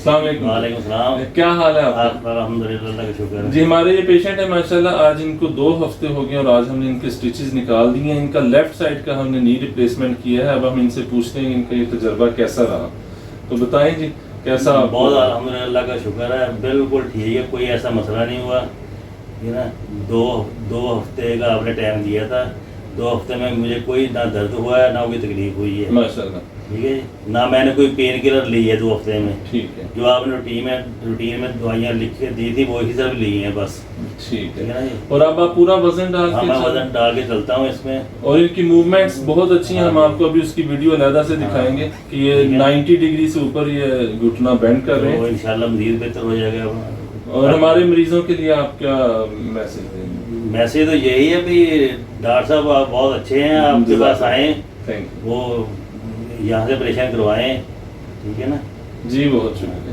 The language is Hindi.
अस्सलाम वालेकुम। वालेकुम सलाम। क्या हाल है आपका? अल्हम्दुलिल्लाह, अल्लाह का शुक्र है। जी, हमारे ये पेशेंट है माशाल्लाह, आज इनको 2 हफ्ते हो गए और आज हमने इनके स्टिचेस निकाल दिए हैं। इनका लेफ्ट साइड का हमने नी रिप्लेसमेंट किया है। अब हम इनसे पूछते हैं कि इनका ये तजर्बा कैसा रहा, तो बताएं जी कैसा आपको? बहुत अल्हम्दुलिल्लाह, अल्लाह का शुक्र है, बिल्कुल ठीक है, कोई ऐसा मसला नहीं हुआ। ये ना दो हफ्ते का आपने टाइम दिया था, 2 हफ्ते में मुझे कोई ना दर्द हुआ है ना कोई तकलीफ हुई है। माशाल्लाह। ठीक है जी, ना मैंने कोई पेन किलर ली है 2 हफ्ते में। ठीक है, जो आपने रूटीन में दवाइयाँ लिख के दी थी वही सब ली हैं बस। ठीक ठीक है है। ना जी। और अब आप पूरा वजन डाल हाँ, के मैं वजन डाल के चलता हूँ इसमें। और इनकी मूवमेंट्स बहुत अच्छी हैं। हम आपको अभी उसकी वीडियो अलहदा से दिखाएंगे कि ये ठीक है। 90 डिग्री से ऊपर ये घुटना बेंड कर रहे तो हैं। इंशाल्लाह मजीद बेहतर हो जाएगा अब। और हमारे मरीजों के लिए आप क्या मैसेज देंगे? मैसेज तो यही है भी डॉक्टर साहब आप बहुत अच्छे हैं, आपके पास आए, थैंक वो यहाँ से परेशान करवाएं। ठीक है ना यू जी, बहुत शुक्रिया।